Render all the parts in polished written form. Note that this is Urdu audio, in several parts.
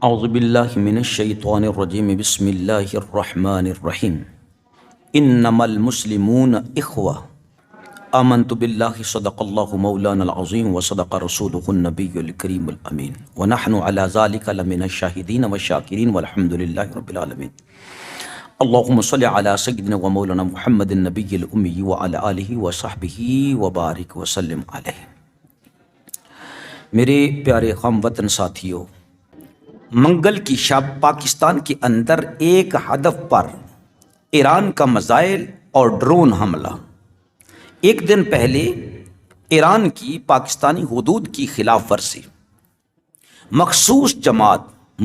اعوذ باللہ من الشیطان الرجیم بسم اللہ الرحمن الرحیم انما المسلمون اخوہ آمنت باللہ صدق اللہ مولانا العظیم وصدق رسولہ النبی الکریم الامین ونحن علی ذالک لمن الشاہدین والشاکرین والحمد للہ رب العالمین اللہم صلی علی سیدنا ومولانا محمد النبی الامی وعلی آلہ وصحبہ وبارک وسلم علیہ۔ میرے پیارے ہم وطن ساتھیوں، منگل کی شب پاکستان کے اندر ایک ہدف پر ایران کا میزائل اور ڈرون حملہ۔ ایک دن پہلے ایران کی پاکستانی حدود کی خلاف ورزی، مخصوص جماعت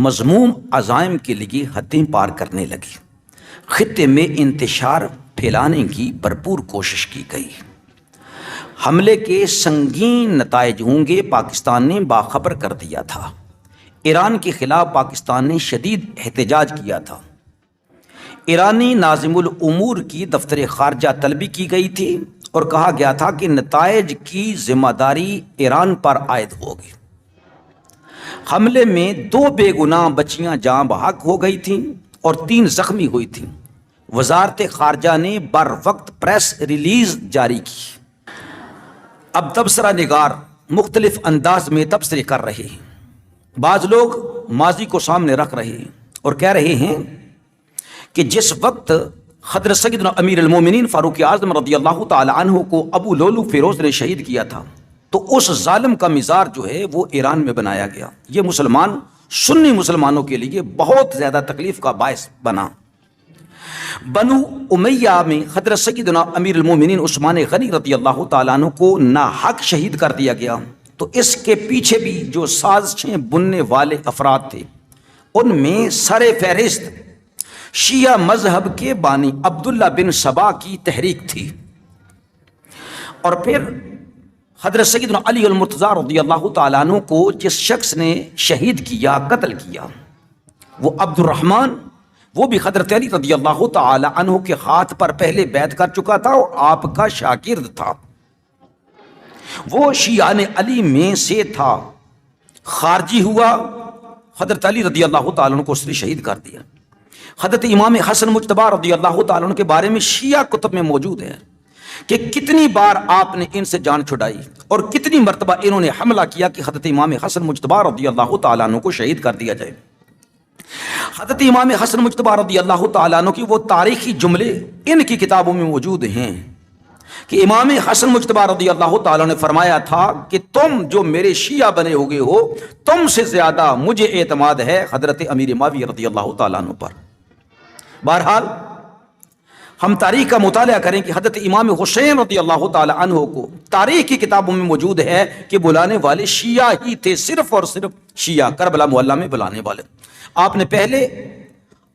مذموم عزائم کے لیے حدیں پار کرنے لگی، خطے میں انتشار پھیلانے کی بھرپور کوشش کی گئی۔ حملے کے سنگین نتائج ہوں گے پاکستان نے باخبر کر دیا تھا۔ ایران کے خلاف پاکستان نے شدید احتجاج کیا تھا۔ ایرانی ناظم الامور کی دفتر خارجہ طلبی کی گئی تھی اور کہا گیا تھا کہ نتائج کی ذمہ داری ایران پر عائد ہوگی۔ حملے میں 2 بے گناہ بچیاں جاں بحق ہو گئی تھیں اور 3 زخمی ہوئی تھیں۔ وزارت خارجہ نے بر وقت پریس ریلیز جاری کی۔ اب تبصرہ نگار مختلف انداز میں تبصرے کر رہے ہیں۔ بعض لوگ ماضی کو سامنے رکھ رہے ہیں اور کہہ رہے ہیں کہ جس وقت حضرت سیدنا امیر المومنین فاروق اعظم رضی اللہ تعالی عنہ کو ابو لولو فیروز نے شہید کیا تھا، تو اس ظالم کا مزار جو ہے وہ ایران میں بنایا گیا۔ یہ سنی مسلمانوں کے لیے بہت زیادہ تکلیف کا باعث بنا۔ بنو امیہ میں حضرت سیدنا امیر المومنین عثمان غنی رضی اللہ تعالیٰ عنہ کو ناحق شہید کر دیا گیا۔ تو اس کے پیچھے بھی جو سازشیں بننے والے افراد تھے، ان میں سر فہرست شیعہ مذہب کے بانی عبداللہ بن سبا کی تحریک تھی، اور پھر حضرت سیدنا علی المرتضیٰ رضی اللہ تعالیٰ عنہ کو جس شخص نے شہید کیا، قتل کیا، وہ عبد الرحمن، وہ بھی حضرت علی رضی اللہ تعالیٰ عنہ کے ہاتھ پر پہلے بیعت کر چکا تھا اور آپ کا شاگرد تھا۔ وہ شیعان علی میں سے تھا، خارجی ہوا، حضرت علی رضی اللہ تعالیٰ عنہ کو اس نے شہید کر دیا۔ حضرت امام حسن مجتبی رضی اللہ تعالیٰ عنہ کے بارے میں شیعہ کتب میں موجود ہے کہ کتنی بار آپ نے ان سے جان چھڑائی اور کتنی مرتبہ انہوں نے حملہ کیا کہ حضرت امام حسن مجتبی رضی اللہ تعالیٰ عنہ کو شہید کر دیا جائے۔ حضرت امام حسن مجتبی رضی اللہ تعالیٰ عنہ کی وہ تاریخی جملے ان کی کتابوں میں موجود ہیں کہ امام حسن مجتبی رضی اللہ تعالیٰ نے فرمایا تھا کہ تم جو میرے شیعہ بنے ہوگے ہو، تم سے زیادہ مجھے اعتماد ہے حضرت امیر معاویہ رضی اللہ تعالیٰ عنہ پر۔ بہرحال ہم تاریخ کا مطالعہ کریں کہ حضرت امام حسین رضی اللہ تعالیٰ عنہ کو تاریخ کی کتابوں میں موجود ہے کہ بلانے والے شیعہ ہی تھے، صرف اور صرف شیعہ، کربلا محلہ میں بلانے والے۔ آپ نے پہلے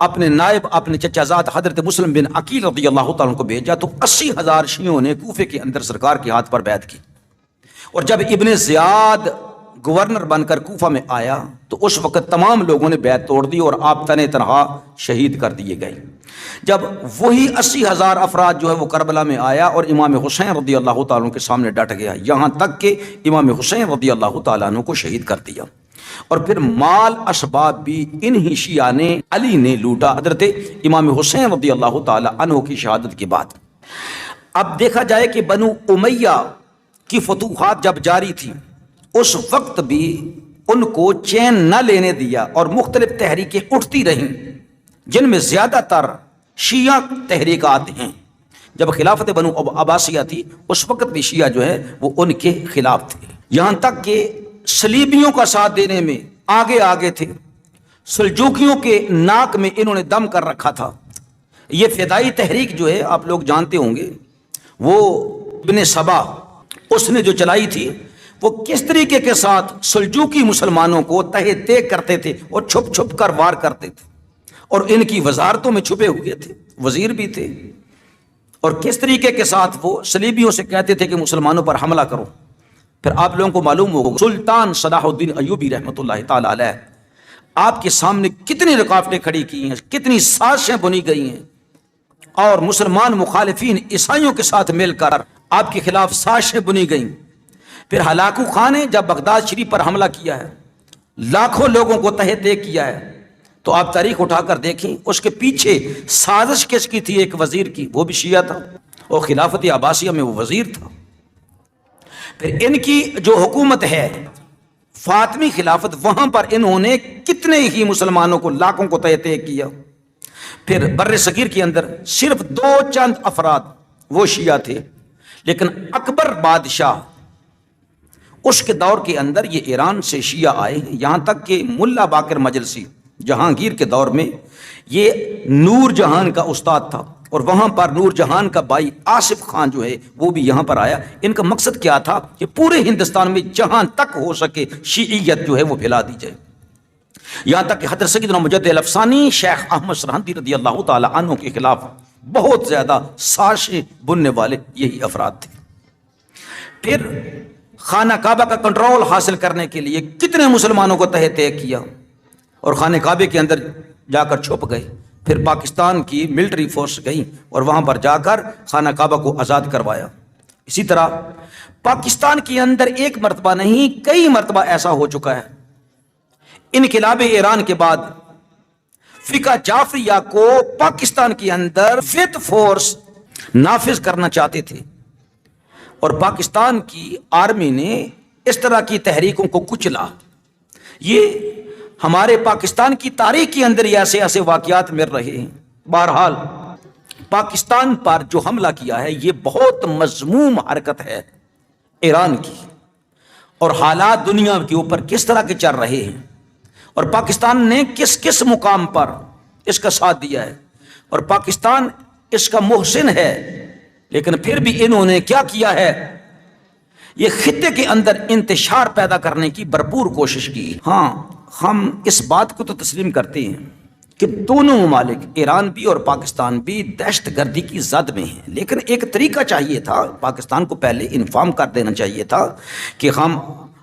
اپنے نائب، اپنے چچا زاد حضرت مسلم بن عقیل رضی اللہ تعالیٰ کو بھیجا، تو 80,000 شیعوں نے کوفے کے اندر سرکار کے ہاتھ پر بیعت کی، اور جب ابن زیاد گورنر بن کر کوفہ میں آیا تو اس وقت تمام لوگوں نے بیعت توڑ دی اور آپ تنہ تنہا شہید کر دیے گئے۔ جب وہی 80,000 افراد جو ہے وہ کربلا میں آیا اور امام حسین رضی اللہ تعالیٰ کے سامنے ڈٹ گیا، یہاں تک کہ امام حسین رضی اللہ تعالیٰ عنہ کو شہید کر دیا، اور پھر مال اسباب بھی انہی شیعہ نے علی نے لوٹا حضرت امام حسین رضی اللہ تعالی عنہ کی شہادت کے بعد۔ اب دیکھا جائے کہ بنو امیہ کی فتوحات جب جاری تھی، اس وقت بھی ان کو چین نہ لینے دیا اور مختلف تحریکیں اٹھتی رہیں، جن میں زیادہ تر شیعہ تحریکات ہیں۔ جب خلافت بنو عباسیہ تھی، اس وقت بھی شیعہ جو ہے وہ ان کے خلاف تھے، یہاں تک کہ صلیبیوں کا ساتھ دینے میں آگے تھے۔ سلجوکیوں کے ناک میں انہوں نے دم کر رکھا تھا۔ یہ فدائی تحریک جو ہے آپ لوگ جانتے ہوں گے، وہ ابن سبا اس نے جو چلائی تھی، وہ کس طریقے کے ساتھ سلجوکی مسلمانوں کو تہہ تے کرتے تھے اور چھپ چھپ کر وار کرتے تھے، اور ان کی وزارتوں میں چھپے ہوئے تھے، وزیر بھی تھے، اور کس طریقے کے ساتھ وہ صلیبیوں سے کہتے تھے کہ مسلمانوں پر حملہ کرو۔ پھر آپ لوگوں کو معلوم ہوگا سلطان صلاح الدین ایوبی رحمۃ اللہ تعالی علیہ آپ کے سامنے کتنی رکاوٹیں کھڑی کی ہیں، کتنی سازشیں بنی گئی ہیں، اور مسلمان مخالفین عیسائیوں کے ساتھ مل کر آپ کے خلاف سازشیں بنی گئیں۔ پھر ہلاکو خان نے جب بغداد شریف پر حملہ کیا ہے لاکھوں لوگوں کو تہہ تہ کیا ہے، تو آپ تاریخ اٹھا کر دیکھیں اس کے پیچھے سازش کس کی تھی؟ ایک وزیر کی، وہ بھی شیعہ تھا، اور خلافت عباسیہ میں وہ وزیر تھا۔ پھر ان کی جو حکومت ہے فاطمی خلافت، وہاں پر انہوں نے کتنے ہی مسلمانوں کو، لاکھوں کو تہہ تہ کیا۔ پھر بر صغیر کے اندر صرف 2 افراد وہ شیعہ تھے، لیکن اکبر بادشاہ اس کے دور کے اندر یہ ایران سے شیعہ آئے ہیں، یہاں تک کہ ملا باقر مجلسی جہانگیر کے دور میں یہ نور جہان کا استاد تھا، اور وہاں پر نور جہان کا بھائی آصف خان جو ہے وہ بھی یہاں پر آیا۔ ان کا مقصد کیا تھا کہ پورے ہندوستان میں جہاں تک ہو سکے شیعیت جو ہے وہ پھیلا دی جائے، یہاں تک کہ حضرت سیدنا مجدد الافسانی شیخ احمد سرہندی رضی اللہ تعالی عنہ کے خلاف بہت زیادہ سازشیں بننے والے یہی افراد تھے۔ پھر خانہ کعبہ کا کنٹرول حاصل کرنے کے لیے کتنے مسلمانوں کو تہہ تہ کیا، اور خانہ کعبے کے اندر جا کر چھپ گئے۔ پھر پاکستان کی ملٹری فورس گئی اور وہاں پر جا کر خانہ کعبہ کو آزاد کروایا۔ اسی طرح پاکستان کے اندر ایک مرتبہ نہیں کئی مرتبہ ایسا ہو چکا ہے۔ انقلاب ایران کے بعد فقہ جعفریہ کو پاکستان کے اندر ود فورس نافذ کرنا چاہتے تھے، اور پاکستان کی آرمی نے اس طرح کی تحریکوں کو کچلا۔ یہ ہمارے پاکستان کی تاریخ کے اندر ایسے ایسے واقعات مل رہے ہیں۔ بہرحال پاکستان پر جو حملہ کیا ہے یہ بہت مذموم حرکت ہے ایران کی، اور حالات دنیا کے اوپر کس طرح کے چل رہے ہیں، اور پاکستان نے کس کس مقام پر اس کا ساتھ دیا ہے، اور پاکستان اس کا محسن ہے، لیکن پھر بھی انہوں نے کیا کیا ہے؟ یہ خطے کے اندر انتشار پیدا کرنے کی بھرپور کوشش کی۔ ہاں، ہم اس بات کو تو تسلیم کرتے ہیں کہ دونوں ممالک ایران بھی اور پاکستان بھی دہشت گردی کی زد میں ہیں، لیکن ایک طریقہ چاہیے تھا، پاکستان کو پہلے انفارم کر دینا چاہیے تھا کہ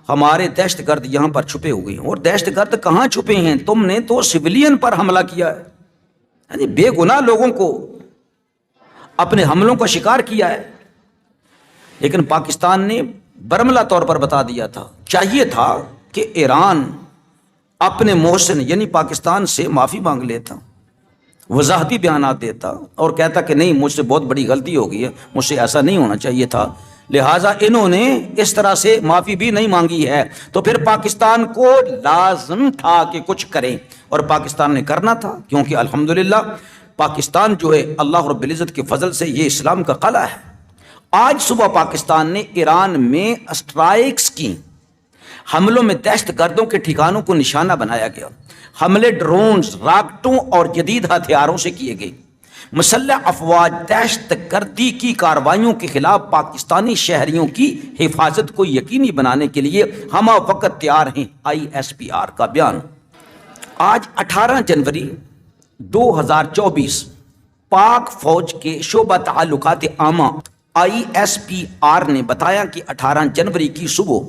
ہمارے دہشت گرد یہاں پر چھپے ہوئے ہیں۔ اور دہشت گرد کہاں چھپے ہیں؟ تم نے تو سویلین پر حملہ کیا ہے، یعنی بے گناہ لوگوں کو اپنے حملوں کا شکار کیا ہے، لیکن پاکستان نے برملا طور پر بتا دیا تھا۔ چاہیے تھا کہ ایران اپنے محسن یعنی پاکستان سے معافی مانگ لیتا، وضاحتی بیانات دیتا، اور کہتا کہ نہیں مجھ سے بہت بڑی غلطی ہو گئی ہے، مجھ سے ایسا نہیں ہونا چاہیے تھا، لہٰذا انہوں نے اس طرح سے معافی بھی نہیں مانگی ہے۔ تو پھر پاکستان کو لازم تھا کہ کچھ کریں، اور پاکستان نے کرنا تھا، کیونکہ الحمدللہ پاکستان جو ہے اللہ رب العزت کے فضل سے یہ اسلام کا قلعہ ہے۔ آج صبح پاکستان نے ایران میں اسٹرائکس کی، حملوں میں دہشت گردوں کے ٹھکانوں کو نشانہ بنایا گیا، حملے ڈرونز، راکٹوں اور جدید ہتھیاروں سے کیے گئے۔ مسلح افواج دہشت گردی کی کارروائیوں کے خلاف پاکستانی شہریوں کی حفاظت کو یقینی بنانے کے لیے ہمہ وقت تیار ہیں۔ ISPR کا بیان۔ آج 18 جنوری 2024 پاک فوج کے شعبہ تعلقات عامہ ISPR نے بتایا کہ 18 جنوری کی صبح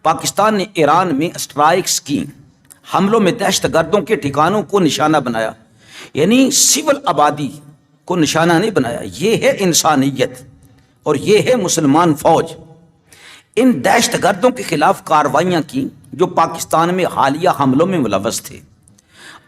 پاکستان نے ایران میں اسٹرائکس کی، حملوں میں دہشت گردوں کے ٹھکانوں کو نشانہ بنایا، یعنی سول آبادی کو نشانہ نہیں بنایا۔ یہ ہے انسانیت اور یہ ہے مسلمان فوج۔ ان دہشت گردوں کے خلاف کارروائیاں کی جو پاکستان میں حالیہ حملوں میں ملوث تھے۔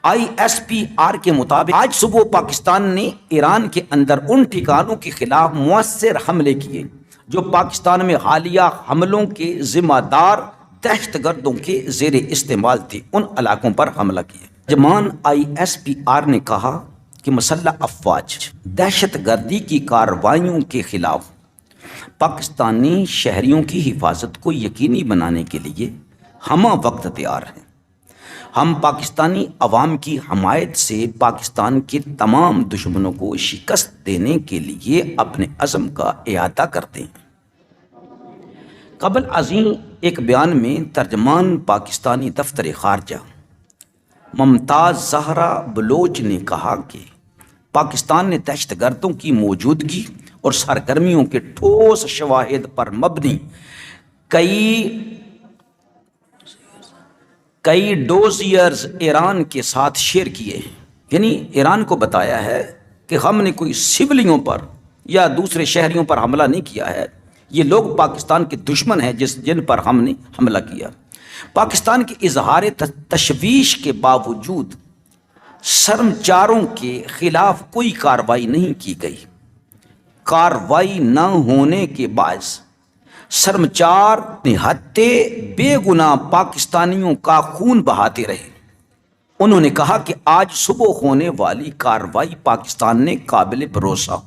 ISPR کے مطابق آج صبح پاکستان نے ایران کے اندر ان ٹھکانوں کے خلاف مؤثر حملے کیے جو پاکستان میں حالیہ حملوں کے ذمہ دار دہشت گردوں کے زیر استعمال تھے، ان علاقوں پر حملہ کیا۔ ترجمان ISPR نے کہا کہ مسلح افواج دہشت گردی کی کارروائیوں کے خلاف پاکستانی شہریوں کی حفاظت کو یقینی بنانے کے لیے ہمہ وقت تیار ہیں۔ ہم پاکستانی عوام کی حمایت سے پاکستان کے تمام دشمنوں کو شکست دینے کے لیے اپنے عزم کا اعادہ کرتے ہیں۔ قبل ازیں ایک بیان میں ترجمان پاکستانی دفتر خارجہ ممتاز زہرا بلوچ نے کہا کہ پاکستان نے دہشت گردوں کی موجودگی اور سرگرمیوں کے ٹھوس شواہد پر مبنی کئی ڈوزیئرز ایران کے ساتھ شیئر کیے ہیں، یعنی ایران کو بتایا ہے کہ ہم نے کوئی سویلوں پر یا دوسرے شہریوں پر حملہ نہیں کیا ہے، یہ لوگ پاکستان کے دشمن ہیں جن پر ہم نے حملہ کیا۔ پاکستان کے اظہار تشویش کے باوجود شرمچاروں کے خلاف کوئی کارروائی نہیں کی گئی۔ کارروائی نہ ہونے کے باعث شرمچار نہتے بے گناہ پاکستانیوں کا خون بہاتے رہے۔ انہوں نے کہا کہ آج صبح ہونے والی کارروائی پاکستان نے قابل بھروسہ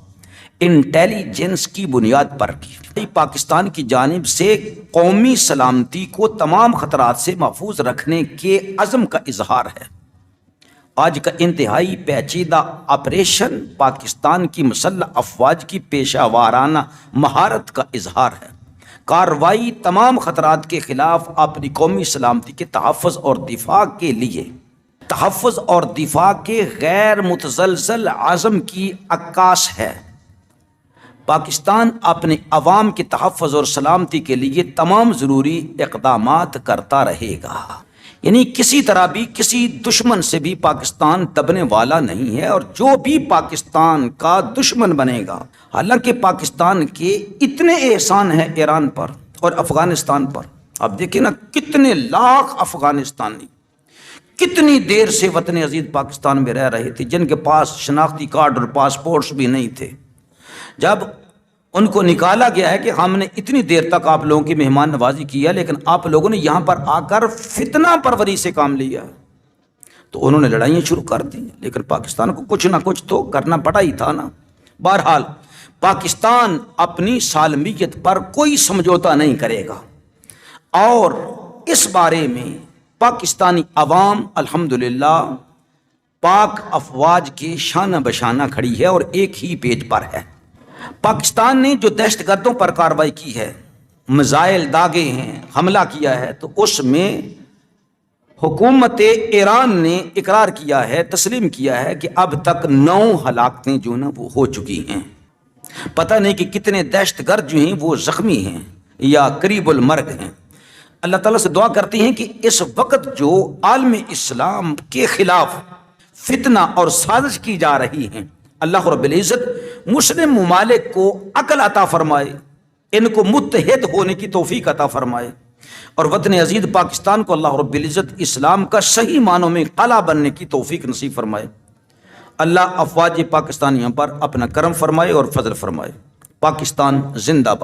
انٹیلیجنس کی بنیاد پر کی۔ پاکستان کی جانب سے قومی سلامتی کو تمام خطرات سے محفوظ رکھنے کے عزم کا اظہار ہے۔ آج کا انتہائی پیچیدہ آپریشن پاکستان کی مسلح افواج کی پیشہ وارانہ مہارت کا اظہار ہے۔ کارروائی تمام خطرات کے خلاف اپنی قومی سلامتی کے تحفظ اور دفاع کے غیر متزلزل عزم کی عکاس ہے۔ پاکستان اپنے عوام کے تحفظ اور سلامتی کے لیے تمام ضروری اقدامات کرتا رہے گا۔ یعنی کسی طرح بھی کسی دشمن سے بھی پاکستان دبنے والا نہیں ہے، اور جو بھی پاکستان کا دشمن بنے گا، حالانکہ پاکستان کے اتنے احسان ہیں ایران پر اور افغانستان پر۔ اب دیکھیں نا، کتنے لاکھ افغانستانی کتنی دیر سے وطن عزیز پاکستان میں رہ رہے تھے، جن کے پاس شناختی کارڈ اور پاسپورٹس بھی نہیں تھے۔ جب ان کو نکالا گیا ہے کہ ہم نے اتنی دیر تک آپ لوگوں کی مہمان نوازی کی ہے، لیکن آپ لوگوں نے یہاں پر آ کر فتنہ پروری سے کام لیا، تو انہوں نے لڑائیاں شروع کر دی۔ لیکن پاکستان کو کچھ نہ کچھ تو کرنا پڑا ہی تھا نا۔ بہرحال پاکستان اپنی سالمیت پر کوئی سمجھوتا نہیں کرے گا، اور اس بارے میں پاکستانی عوام الحمدللہ پاک افواج کے شانہ بشانہ کھڑی ہے اور ایک ہی پیج پر ہے۔ پاکستان نے جو دہشت گردوں پر کارروائی کی ہے، میزائل داغے ہیں، حملہ کیا ہے، تو اس میں حکومت ایران نے اقرار کیا ہے، تسلیم کیا ہے کہ اب تک 9 ہلاکتیں جو نا وہ ہو چکی ہیں۔ پتہ نہیں کہ کتنے دہشت گرد جو ہیں وہ زخمی ہیں یا قریب المرگ ہیں۔ اللہ تعالیٰ سے دعا کرتے ہیں کہ اس وقت جو عالم اسلام کے خلاف فتنہ اور سازش کی جا رہی ہیں، اللہ رب العزت مسلم ممالک کو عقل عطا فرمائے، ان کو متحد ہونے کی توفیق عطا فرمائے، اور وطن عزیز پاکستان کو اللہ رب العزت اسلام کا صحیح معنوں میں قلعہ بننے کی توفیق نصیب فرمائے۔ اللہ افواج پاکستانیوں پر اپنا کرم فرمائے اور فضل فرمائے۔ پاکستان زندہ باد۔